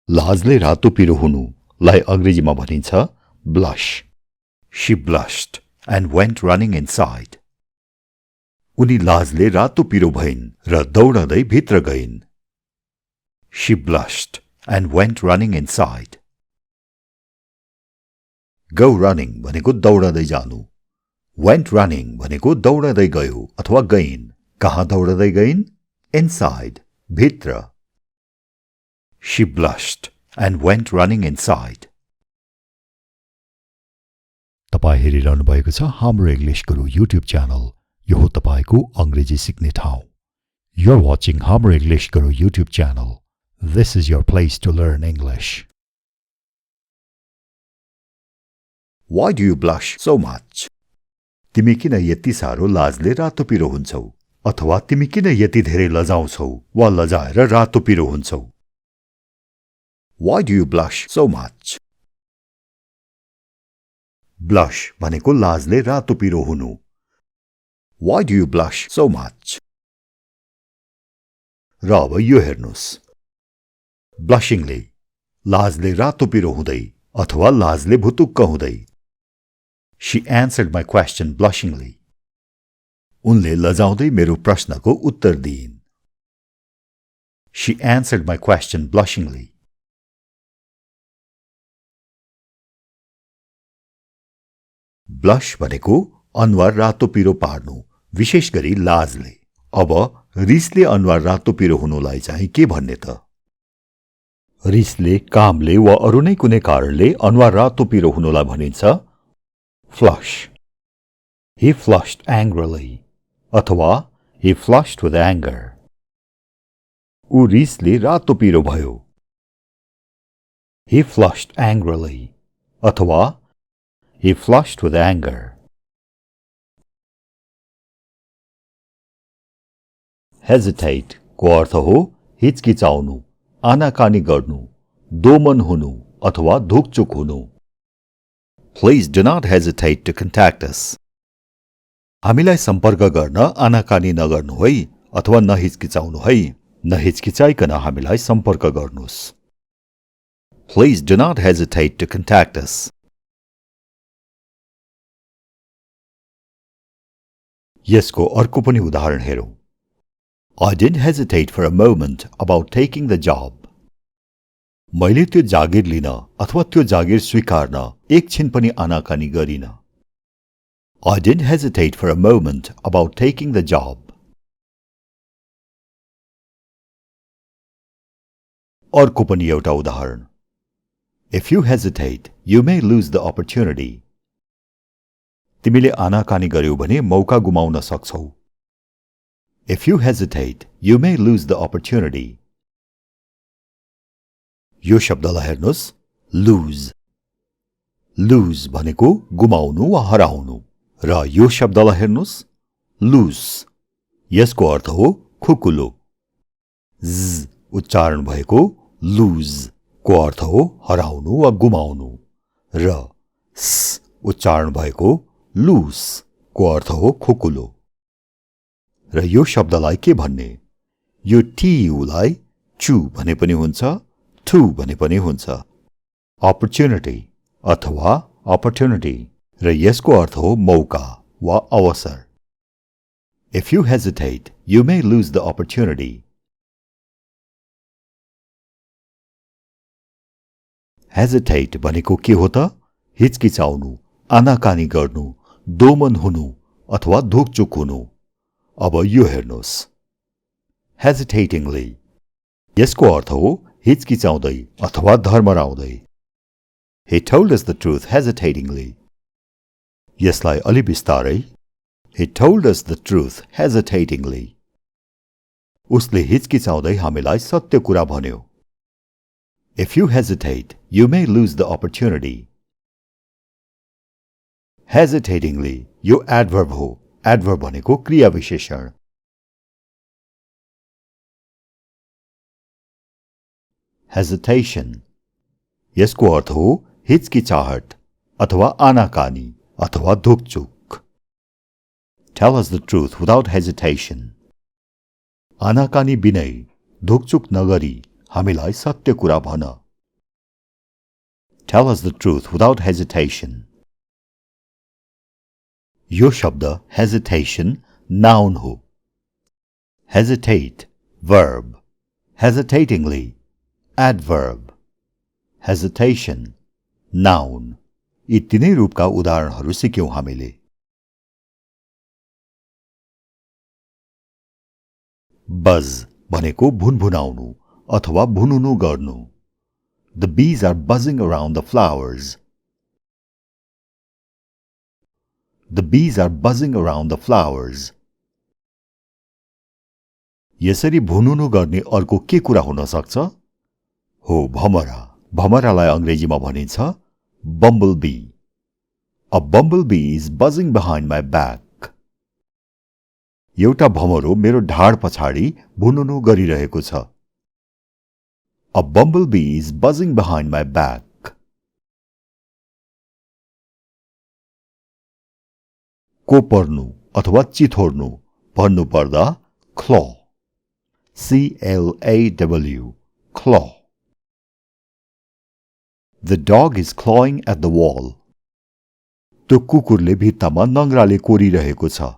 लाजले रातो पिरो हुनुलाई अंग्रेजीमा भनिन्छ blush. She blushed and went running inside. उनी लाजले रातो पिरो भइन् र दौडदै भित्र गइन्. She blushed and went running inside. Go running भनेको दौडदै जानु. Went running भनेको दौडदै गयो अथवा गइन्. कहाँ दौडदै गइन्? Inside, भित्र. She blushed and went running inside. तपाई हेरिरहनु भएको छ हाम्रो इंग्लिश गुरु YouTube च्यानल. यो हो तपाईको अंग्रेजी सिक्ने ठाउँ. You're watching हाम्रो English Guru YouTube channel. This is your place to learn English. Why do you blush so much? तिमी किन यति सारो लाजले रातो पिरो हुन्छौ? अथवा तिमी किन यति धेरै लजाउँछौ वा लजाएर रातो पिरो हुन्छौ? Why do you blush so much? Blush भनेको लाजले रातो पिरो हुनु. Why do you blush so much? र अब यो हेर्नुस्. Blushingly, लाजले रातो पिरो हुँदै अथवा लाजले भुतुक्क हुँदै. She answered my question blushingly. उनले लजाउँदै मेरो प्रश्नको उत्तर दिइन्. She answered my question blushingly. Blush भनेको अनुहार रातो पिरो पार्नु, विशेष गरी लाजले. अब रिसले अनुहार रातो पिरो हुनुलाई चाहिँ के भन्ने त? रिसले, कामले वा अरु नै कुनै कारणले अनुहार रातो पिरो हुनुलाई भनिन्छ flush. He flushed angrily अथवा he flushed with anger. ऊ रिसले रातो पिरो भयो. He flushed angrily अथवा he flushed with anger. Hesitate को अर्थ हो हिचकिचाउनु, आनाकानी गर्नु, दोमन हुनु अथवा धुकचुक हुनु. Please do not hesitate to contact us. हामीलाई सम्पर्क गर्न आनाकानी नगर्नु है अथवा नहिचकिचाउनु है. नहिचकिचाइकन हामीलाई सम्पर्क गर्नुस्. Please do not hesitate to contact us. यसको अर्को पनि उदाहरण हेरौं. I didn't hesitate for a moment about taking the job. मैले त्यो जागिर लिन अथवा त्यो जागिर स्वीकार्न एकछिन पनि आनाकानी गरिन. I didn't hesitate for a moment about taking the job. अर्को पनि एउटा उदाहरण. If you hesitate, you may lose the opportunity. तिमीले आनाकानी गर्यौ भने मौका गुमाउन सक्छौ. If you hesitate, you may lose the opportunity. यो शब्दलाई हेर्नुस्. lose. lose भनेको गुमाउनु वा हराउनु. र यो शब्दलाई हेर्नुस्. lose. यसको अर्थ हो खुकुलो. z उच्चारण भएको lose को अर्थ हो हराउनु वा गुमाउनु. र s उच्चारण भएको lose को अर्थ हो खुकुलो. र यो शब्दलाई के भन्ने? यो tu लाई चु भने पनि हुन्छ, टु भने पनि हुन्छ. opportunity अथवा opportunity र यसको अर्थ हो मौका वा अवसर. If you hesitate, you may lose the opportunity. Hesitate भनेको के हो त? हिचकिचाउनु, आनाकानी गर्नु, दोमन हुनु अथवा धुकचुक हुनु. अब यो हेर्नुस्. Hesitatingly. यसको अर्थ हो हिचकिचाउँदै अथवा धर्मराउँदै. He told us the truth hesitatingly. यसलाई अलि बिस्तारै. He told us the truth hesitatingly. उसले हिचकिचाउँदै हामीलाई सत्य कुरा भन्यो. If you hesitate, you may lose the opportunity. Hesitatingly यो adverb हो. Adverb भनेको क्रिया विशेषण. Hesitation. यसको अर्थ हो हिचकिचाहट अथवा आनाकानी अथवा धुकचुक. Tell us the truth without hesitation. आनाकानी बिनै, धुकचुक नगरी हामीलाई सत्य कुरा भन. Tell us the truth without hesitation. यो शब्द hesitation noun हो. Hesitate verb. Hesitatingly adverb. Hesitation noun. यी तीनै रूपका उदाहरणहरू सिक्यौं हामीले. Buzz भनेको भुनभुनाउनु अथवा भुनुनु गर्नु. The bees are buzzing around the flowers. The bees are buzzing around the flowers. यसरी भुनुनु गर्ने अर्को के कुरा हुन सक्छ? हो भमरा. भमरालाई अंग्रेजीमा भनिन्छ bumblebee. A bumblebee is buzzing behind my back. एउटा भमरो मेरो ढाड पछाडि भुनुनु गरिरहेको छ. A bumblebee is buzzing behind my back. कोपर्नु अथवा चिथोड्नु भन्नु पर्दा claw. C-L-A-W. Claw. The dog is clawing at the wall. त्यो कुकुरले भित्तामा नङ्ग्राले कोरिरहेको छ.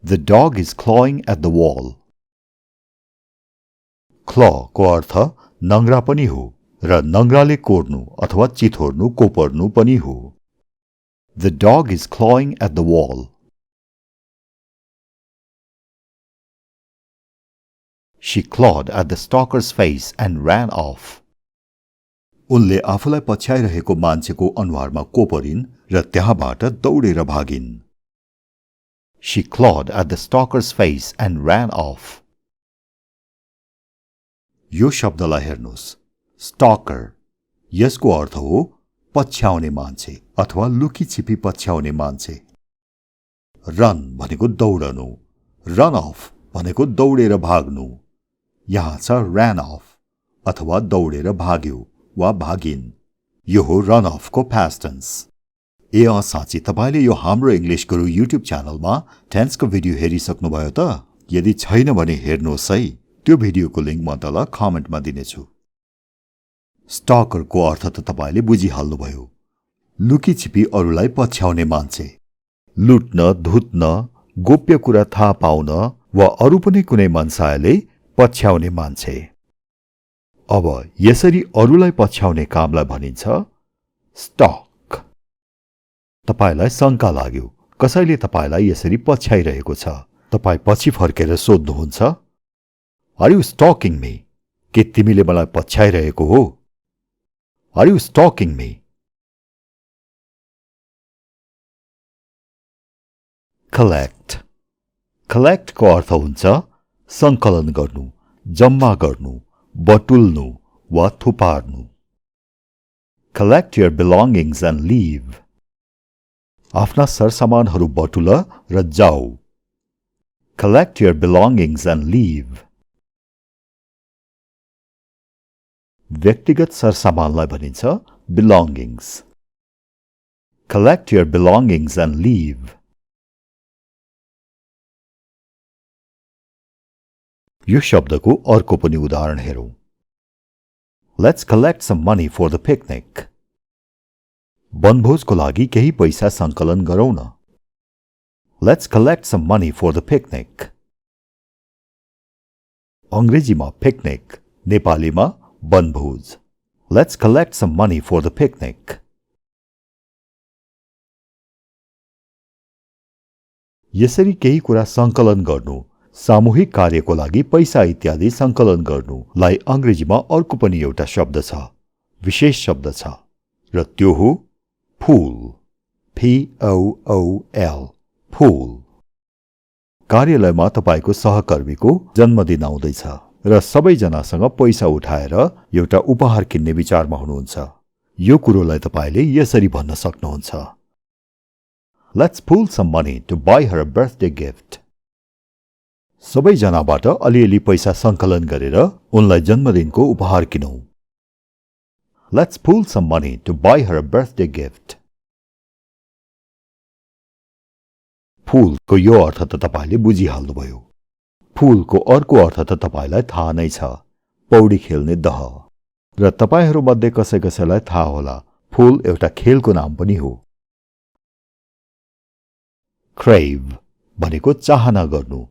The dog is clawing at the wall. Claw को अर्थ नङ्ग्रा पनि हो र नङ्ग्राले कोर्नु अथवा चिथोड्नु कोपर्नु पनि हो. The dog is clawing at the wall. She clawed at the stalker's face and ran off. उनले आफूलाई पछ्याइरहेको मान्छेको अनुहारमा कोपरिन् र त्यहाँबाट दौडेर भागिन्. She clawed at the stalker's face and ran off. यो शब्दलाई हेर्नुस्. Stalker. यसको अर्थ हो पछ्याउने मान्छे अथवा लुकी छिपी पछ्याउने मान्छे. Run भनेको दौडनु. Run off भनेको दौडेर भाग्नु. यहाँ छ ran off अथवा दौडेर भाग्यो वा भागिन्. यो हो रन अफ को past tense. ए साँच्ची तपाईले यो हाम्रो इंग्लिश गुरु युट्युब च्यानलमा टेन्स को भिडियो हेरिसक्नुभयो त? यदि छैन भने हेर्नुहोस् है. त्यो भिडियोको लिंक म तल कमेन्टमा दिनेछु. स्टकर को अर्थ त तपाईले बुझिहाल्नुभयो. लुकी छिपी अरूलाई पछ्याउने मान्छे. लुट्न, धुत्न, गोप्य कुरा थाहा पाउन वा अरू पनि कुनै मनसायले पछ्याउने मान्छे. अब यसरी अरूलाई पछ्याउने कामलाई भनिन्छ स्टक. तपाईलाई शंका लाग्यो कसैले तपाईलाई यसरी पछ्याइरहेको छ. तपाई पछि फर्केर सोध्नुहुन्छ, आर यु स्टकिङ मी? के तिमीले मलाई पछ्याइरहेको हो? Are you stalking me? Collect. Collect को अर्थ हुन्छ संकलन गर्नु, जम्मा गर्नु, बटुल्नु वा थुपार्नु. Collect your belongings and leave. आफ्ना सरसामानहरू बटुल र जाऊ. Collect your belongings and leave. व्यक्तिगत सरसामानलाई भनिन्छ belongings. Collect your belongings and leave. यो शब्दको अर्को पनि उदाहरण हेरौं. Let's collect some money for the picnic. वनभोजको लागि केही पैसा संकलन गरौँ न. Let's collect some money for the picnic. अंग्रेजीमा पिकनिक, नेपालीमा वनभोज. Let's collect some money for the picnic. यसरी केही कुरा संकलन गर्नु, सामूहिक कार्यको लागि पैसा इत्यादि संकलन गर्नुलाई अंग्रेजीमा अर्को पनि एउटा शब्द छ, विशेष शब्द छ र त्यो हो फूल. P-O-O-L. फूल. कार्यालयमा तपाईको सहकर्मीको जन्मदिन आउँदैछ र सबैजनासँग पैसा उठाएर एउटा उपहार किन्ने विचारमा हुनुहुन्छ. यो कुरोलाई तपाईले यसरी भन्न सक्नुहुन्छ, Let's pool some money to buy her a birthday gift. सबैजनाबाट अलिअलि पैसा संकलन गरेर उनलाई जन्मदिनको उपहार किनौं. Let's pool some money to buy her a birthday gift. फूलको यो अर्थ त तपाईले बुझिहाल्नुभयो. फूलको अर्को अर्थ त तपाईलाई थाहा नै छ, पौडी खेल्ने दह. र तपाईहरूमध्ये कसैकसैलाई थाहा होला फूल एउटा खेलको नाम पनि हो। क्रेभ भनेको चाहना गर्नु,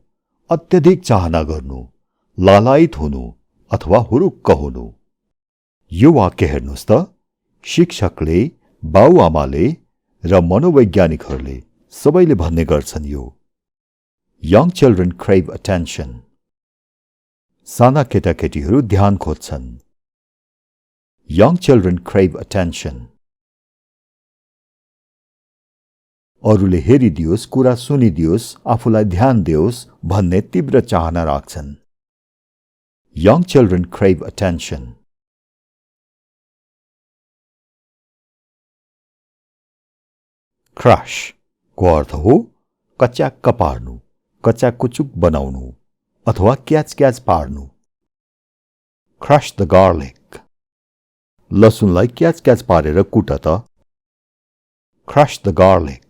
अत्यधिक चाहना गर्नु, लालायित हुनु अथवा हुरुक्क हुनु। यो वाक्य हेर्नुस् त, शिक्षकले, बाउआमाले र मनोवैज्ञानिकहरूले सबैले भन्ने गर्छन् यो। Young children crave attention. साना केटाकेटीहरू ध्यान खोज्छन्। Young children crave attention. अरूले हेरिदियोस्, कुरा सुनिदियोस्, आफूलाई ध्यान दियोस् भन्ने तीव्र चाहना राख्छन्। Young children crave attention. Crush को अर्थ हो कच्याक्क पार्नु, कच्याकुचुक बनाउनु अथवा क्याच पार्नु। Crush the garlic. लसुनलाई क्याच पारेर कुट त। Crush the garlic.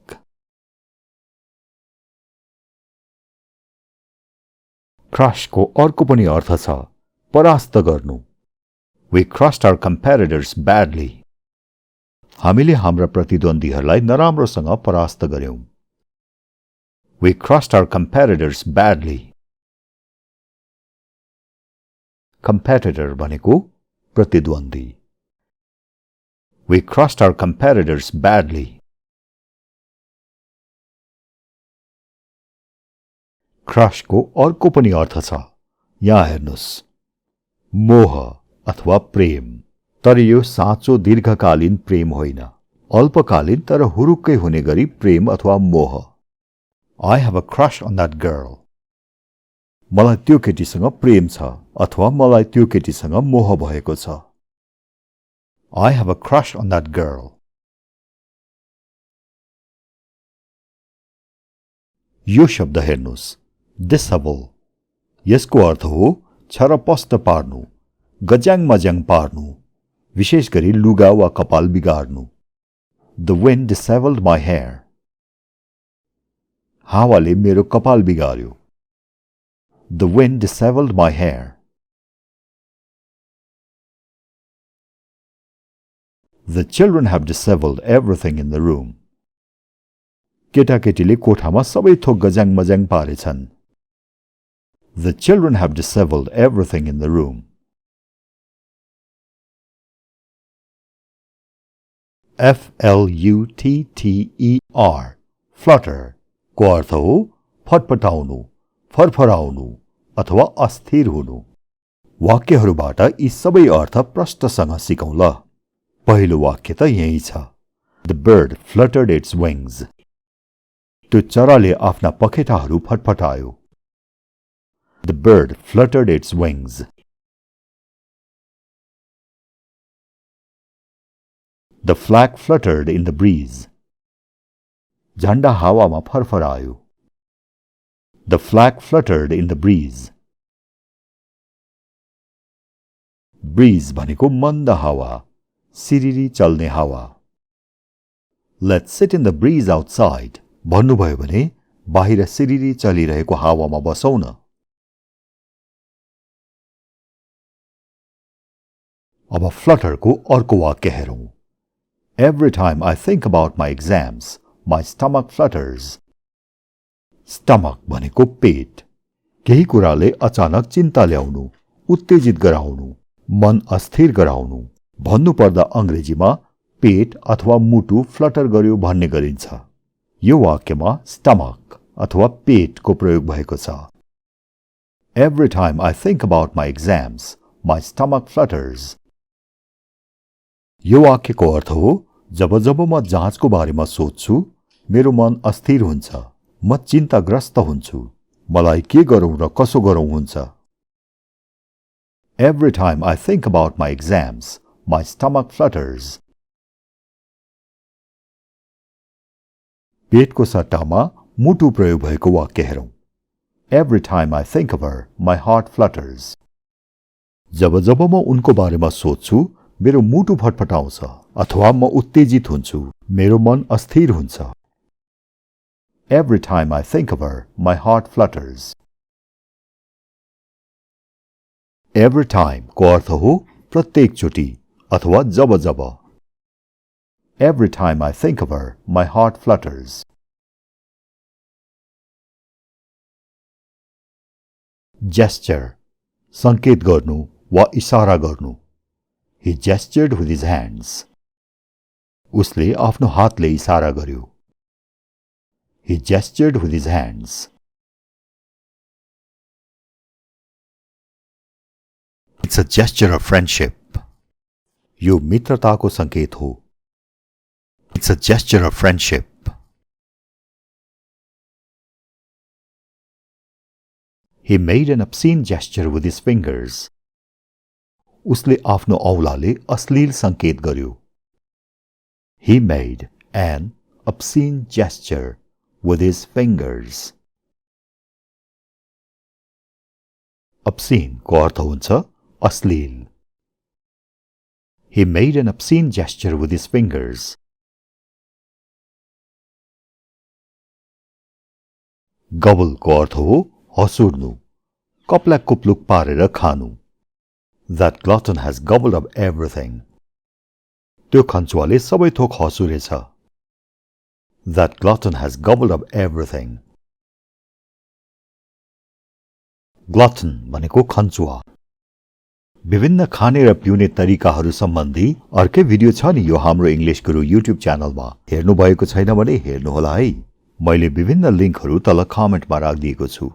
Crush को अर्को पनि अर्थ छ परास्त गर्नु। We crushed our competitors badly. हामीले हाम्रा प्रतिद्वन्दीहरूलाई नराम्रोसँग परास्त गर्यौं। We crushed our competitors badly. Competitor भनेको प्रतिद्वन्दी। We crushed our competitors badly. Crush को अर्को पनि अर्थ छ, यहाँ हेर्नुस्, मोह अथवा प्रेम। तर यो साँचो दीर्घकालीन प्रेम होइन, अल्पकालीन तर हुरुक्कै हुने गरी प्रेम अथवा मोह। I have a crush on that girl. मलाई त्यो केटीसँग प्रेम छ अथवा मलाई त्यो केटीसँग मोह भएको छ। I have a crush on that girl. यो शब्द हेर्नुस्, disable. यसको अर्थ हो छरपष्ट पार्नु, गज्याङ मज्याङ पार्नु, विशेष गरी लुगा वा कपाल बिगार्नु। The wind disheveled my hair. हावाले मेरो कपाल बिगार्यो। The wind disheveled my hair. The children have disheveled everything in the room. केटाकेटीले कोठामा सबै थोक गज्याङ मज्याङ पारेछन्। The children have disheveled everything in the room. F-L-U-T-T-E-R Flutter को अर्थ हो फटफटाउनु, फरफराउनु अथवा अस्थिर हुनु। वाक्यहरूबाट यी सबै अर्थ प्रष्टसँग सिकौं ल। पहिलो वाक्य त यही छ। The bird fluttered its wings. त्यो चराले आफ्ना पखेटाहरू फटफटायो। The bird fluttered its wings. The flag fluttered in the breeze. झण्डा हावामा फरफरायो। The flag fluttered in the breeze. Breeze भनेको मन्द हावा, सिरिरी चल्ने हावा। Let's sit in the breeze outside. भन्नुभयो भने बाहिर सिरिरी चलिरहेको हावामा बसौं न। अब फ्लटर को अर्को वाक्य हेरौं। Every time I think about my exams, my stomach flutters. Stomach भनेको पेट। केही कुराले अचानक चिन्ता ल्याउनु, उत्तेजित गराउनु, मन अस्थिर गराउनु। भन्नुपर्दा अंग्रेजीमा पेट अथवा मुटु फ्लटर गर्यो भन्ने गरिन्छ। यो वाक्यमा stomach अथवा पेट को प्रयोग भएको छ। Every time I think about my exams, my stomach flutters. यो वाक्यको अर्थ हो जब जब म जाँचको बारेमा सोच्छु, मेरो मन अस्थिर हुन्छ, म चिन्ताग्रस्त हुन्छु, मलाई के गरौं र कसो गरौं हुन्छ। Every time I think about my exams, my stomach flutters. पेटको सट्टामा मुटु प्रयोग भएको वाक्य हेरौं। Every time I think of her, my heart flutters. जब जब म उनको बारेमा सोच्छु, मेरो मुटु फटफटाउँछ अथवा म उत्तेजित हुन्छु, मेरो मन अस्थिर हुन्छ। Every time I think of her, my heart flutters. Every time को अर्थ हो प्रत्येकचोटि अथवा जब जब. Every time I think of her, my heart flutters. Gesture, संकेत गर्नु वा इशारा गर्नु. He gestured with his hands. उसले आफ्नो हातले इशारा गर्यो. He gestured with his hands. It's a gesture of friendship. यो मित्रताको संकेत हो. It's a gesture of friendship. He made an obscene gesture with his fingers. उसले आफ्नो औलाले अश्लील संकेत गर्यो. He made an obscene gesture with his fingers. Obscene को अर्थ हुन्छ अश्लील. He made an obscene gesture with his fingers. Gobble को अर्थ हो हसुर्नु, कपला कुप्लुक पारेर खानु. That glutton has gobbled up everything. त्यो खञ्चुवाले सबै थोक हसुरेछ. That glutton has gobbled up everything. Glutton भनेको खञ्चुवा. विभिन्न खाने र पिउने तरिकाहरू सम्बन्धी अर्कै भिडियो छ नि यो हाम्रो इंग्लिश गुरु युट्युब च्यानलमा. हेर्नु भएको छैन भने हेर्नु होला है. मैले विभिन्न लिंकहरू तल कमेन्टमा राखिदिएको छु.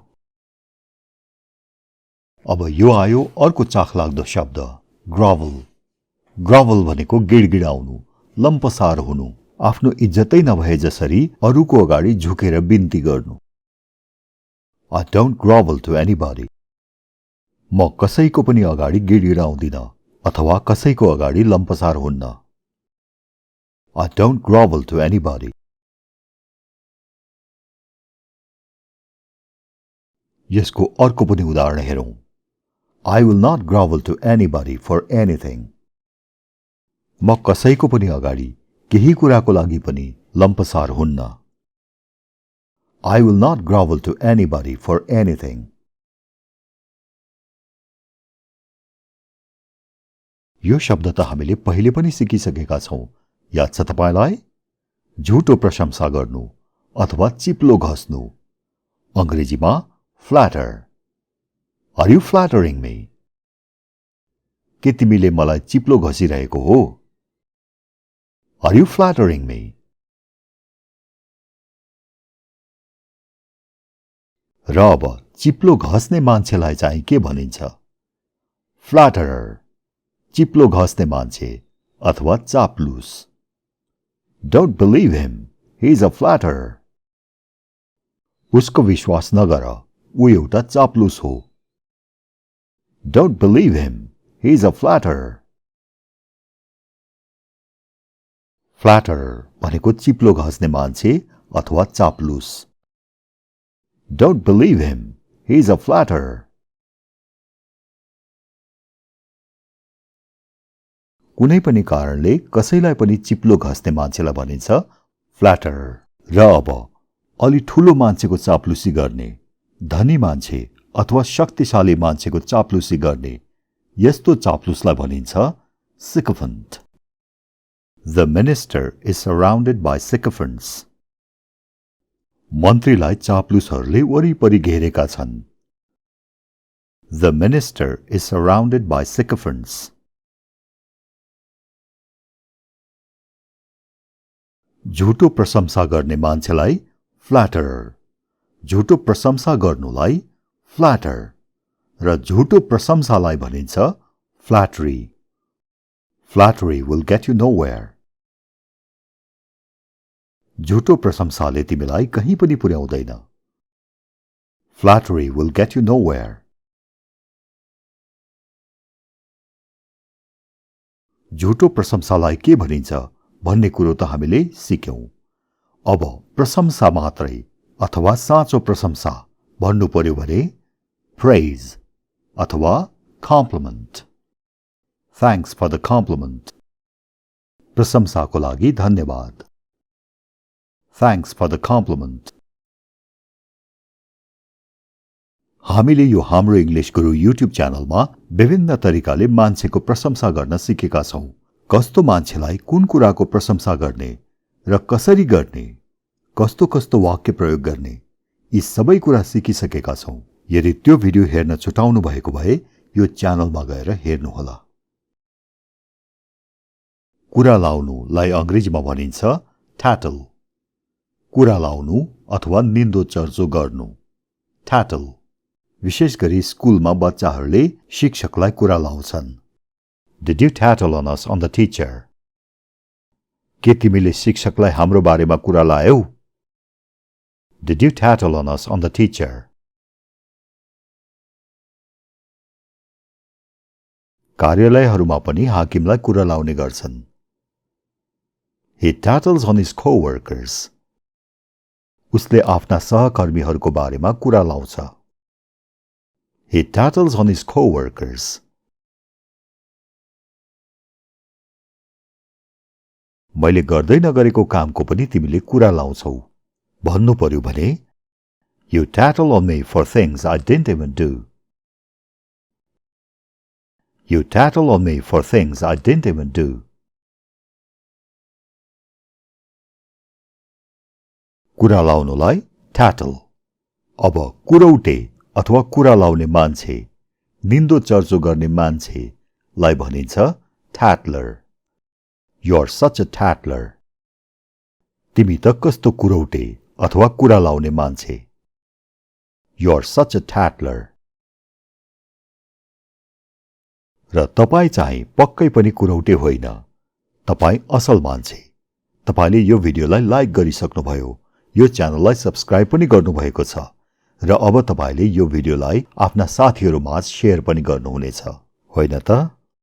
अब यो आयो अर्को चाखलाग्दो शब्द, ग्रोवल. ग्रोवल भनेको गिडगिडाउनु, लम्पसार हुनु, आफ्नो इज्जतै नभए जसरी अरूको अगाडि झुकेर बिन्ती गर्नु. I don't grovel to anybody. म कसैको पनि अगाडि गिडगिडाउँदिन अथवा कसैको अगाडि लम्पसार हुन्न. I don't grovel to anybody. यसको अर्को पनि उदाहरण हेरौं. I will not grovel to anybody for anything. म कसैको पनि अगाडि केही कुराको लागि पनि लम्पसार हुन्न. I will not grovel to anybody for anything. यो शब्द त हामीले पहिले पनि सिकिसकेका छौं. याद छ तपाईलाई? झुटो प्रशंसा गर्नु अथवा चिप्लो घस्नु. अंग्रेजीमा flatter. Are you flattering me? के तिमीले मलाई चिप्लो घसिरहेको हो? Are you flattering me? र अब चिप्लो घस्ने मान्छेलाई चाहिँ के भनिन्छ? Flatterer. चिप्लो घस्ने मान्छे अथवा चाप्लुस. Don't believe him. He is a flatterer. उसको विश्वास नगर, ऊ एउटा चाप्लुस हो. Don't believe him. He is a flatterer. Flatterer भनेको चिप्लो घस्ने मान्छे अथवा चाप्लुस. Don't believe him. He is a flatterer. कुनै पनि कारणले कसैलाई पनि चिप्लो घस्ने मान्छेलाई भनिन्छ फ्ल्याटरर. र अब अलि ठूलो मान्छेको चाप्लुसी गर्ने, धनी मान्छे अथवा शक्तिशाली मान्छेको चाप्लुसी गर्ने यस्तो चाप्लुसलाई भनिन्छ sycophant. The minister is surrounded by sycophants. मन्त्रीलाई चाप्लुसहरूले वरिपरि घेरेका छन्. The minister is surrounded by sycophants. झुटो प्रशंसा गर्ने मान्छेलाई फ्ल्याटरर, झुटो प्रशंसा गर्नुलाई फ्ल्याटर र झुटो प्रशंसालाई भनिन्छ फ्ल्याटरी. Flattery will get you nowhere. झुटो प्रशंसाले तिमीलाई कहीं पनि पुर्याउँदैन. Flattery will get you nowhere. झुटो प्रशंसालाई के भनिन्छ भन्ने कुरो त हामीले सिक्यौं. अब प्रशंसा मात्रै अथवा साँचो प्रशंसा भन्नु पर्यो भने praise अथवा compliment. Thanks for the compliment. प्रशंसाको लागि धन्यवाद. Thanks for the compliment. हामीले यो हाम्रो इंग्लिश गुरु युट्युब च्यानलमा विभिन्न तरिकाले मान्छेको प्रशंसा गर्न सिकेका छौं। कस्तो मान्छेलाई कुन कुराको प्रशंसा गर्ने र कसरी गर्ने, कस्तो कस्तो वाक्य प्रयोग गर्ने, यी सबै कुरा सिकिसकेका छौं। यदि त्यो भिडियो हेर्न छुटाउनु भएको भए यो च्यानलमा गएर हेर्नुहोला। कुरा लाउनुलाई अंग्रेजीमा भनिन्छ tattle। कुरा लाउनु अथवा निन्दो चर्चो गर्नु, tattle। विशेष गरी स्कुलमा बच्चाहरूले शिक्षकलाई कुरा लाउँछन्। Did you tattle on us on the teacher? के तिमीले शिक्षकलाई हाम्रो बारेमा कुरा लायौ? Did you tattle on us on the teacher? कार्यालयहरूमा पनि हाकिमलाई कुरा लाउने गर्छन्। He tattles on his co-workers। उसले आफ्ना सहकर्मीहरूको बारेमा कुरा लाउँछ। He tattles on his co-workers। मैले गर्दै नगरेको कामको पनि तिमीले कुरा लाउँछौ। भन्नु पर्यो भने You tattle on me for things I didn't even do। You tattle on me for things I didn't even do। कुरा लाउनुलाई tattle। अब कुरौटे अथवा कुरा लाउने मान्छे, निन्दो चर्चो गर्ने मान्छेलाई भनिन्छ tattler। You're such a tattler। तिमी त कस्तो कुरौटे अथवा कुरा लाउने मान्छे। You're such a tattler। र तपाई चाहिँ पक्कै पनि कुरौटे होइन, तपाई असल मान्छे। तपाईले यो भिडियोलाई लाइक गरिसक्नुभयो, यो च्यानललाई सब्स्क्राइब पनि गर्नुभएको छ र अब तपाईले यो भिडियोलाई आफ्ना साथीहरूमाझ शेयर पनि गर्नुहुनेछ, होइन त?